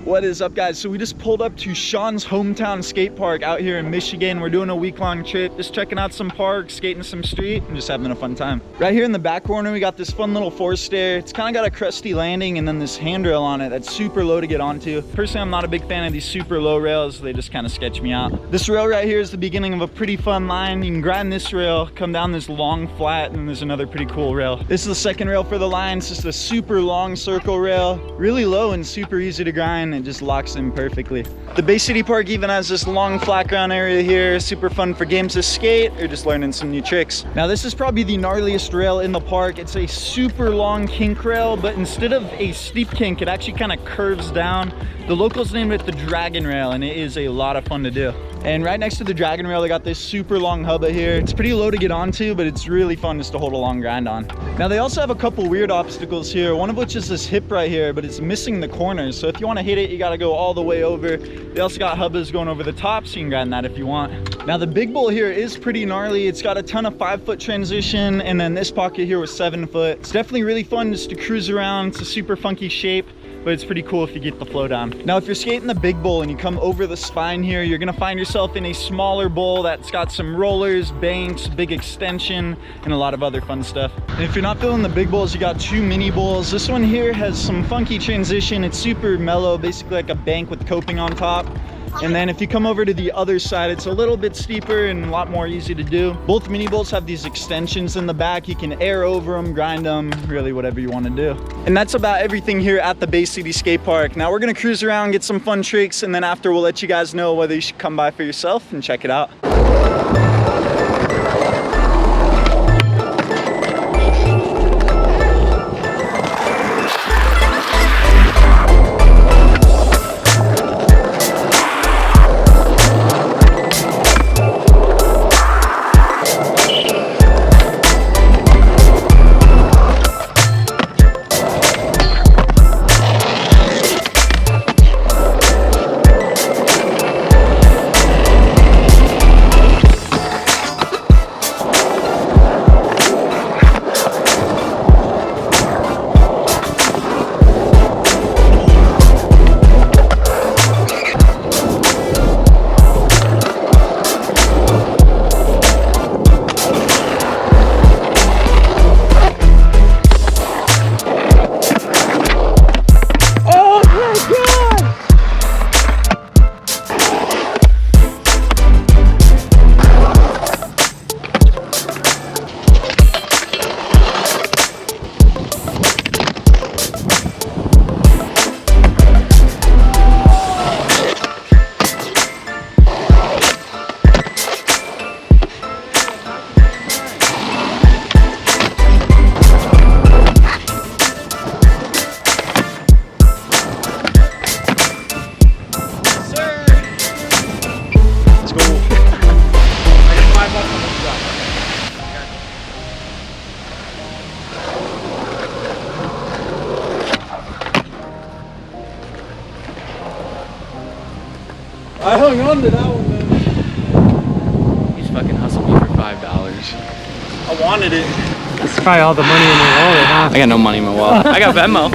What is up, guys? So we just pulled up to Shawn's hometown skate park out here in Michigan. We're doing a week-long trip, just checking out some parks, skating some street, and just having a fun time. Right here in the back corner, we got this fun little force stair. It's kind of got a crusty landing and then this handrail on it that's super low to get onto. Personally, I'm not a big fan of these super low rails. They just kind of sketch me out. This rail right here is the beginning of a pretty fun line. You can grind this rail, come down this long flat, and there's another pretty cool rail. This is the second rail for the line. It's just a super long circle rail, really low and super easy to grind. It just locks in perfectly. The Bay City Park even has this long flat ground area here, super fun for games to skate or just learning some new tricks. Now this is probably the gnarliest rail in the park. It's a super long kink rail, but instead of a steep kink, it actually kind of curves down. The locals named it the Dragon Rail, and it is a lot of fun to do. And right next to the Dragon Rail, they got this super long hubba here. It's pretty low to get onto, but it's really fun just to hold a long grind on. Now they also have a couple weird obstacles here, one of which is this hip right here, but it's missing the corners. So if you want to hit it, you got to go all the way over. They also got hubbas going over the top, so you can grind that if you want. Now the big bowl here is pretty gnarly. It's got a ton of 5-foot transition, and then this pocket here was 7 foot. It's definitely really fun just to cruise around. It's a super funky shape, but it's pretty cool if you get the flow down. Now, if you're skating the big bowl and you come over the spine here, you're gonna find yourself in a smaller bowl that's got some rollers, banks, big extension, and a lot of other fun stuff. And if you're not feeling the big bowls, you got 2 mini bowls. This one here has some funky transition. It's super mellow, basically like a bank with coping on top. And then if you come over to the other side, it's a little bit steeper and a lot more easy to do. Both mini bowls have these extensions in the back. You can air over them, grind them, really whatever you want to do. And that's about everything here at the Bay City Skate Park. Now we're gonna cruise around, get some fun tricks, and then after we'll let you guys know whether you should come by for yourself and check it out. I hung on to that one, man. He's fucking hustled me for $5. I wanted it. That's probably all the money in your wallet, huh? I got no money in my wallet. I got Venmo.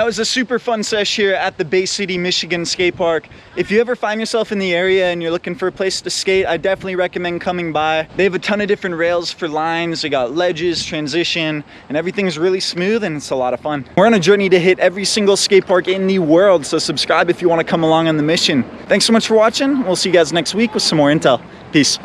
was a super fun sesh here at the Bay City, Michigan skate park. If you ever find yourself in the area and you're looking for a place to skate, I definitely recommend coming by. They have a ton of different rails for lines. They got ledges, transition, and everything's really smooth and it's a lot of fun. We're on a journey to hit every single skate park in the world, so subscribe if you want to come along on the mission. Thanks so much for watching. We'll see you guys next week with some more intel. Peace.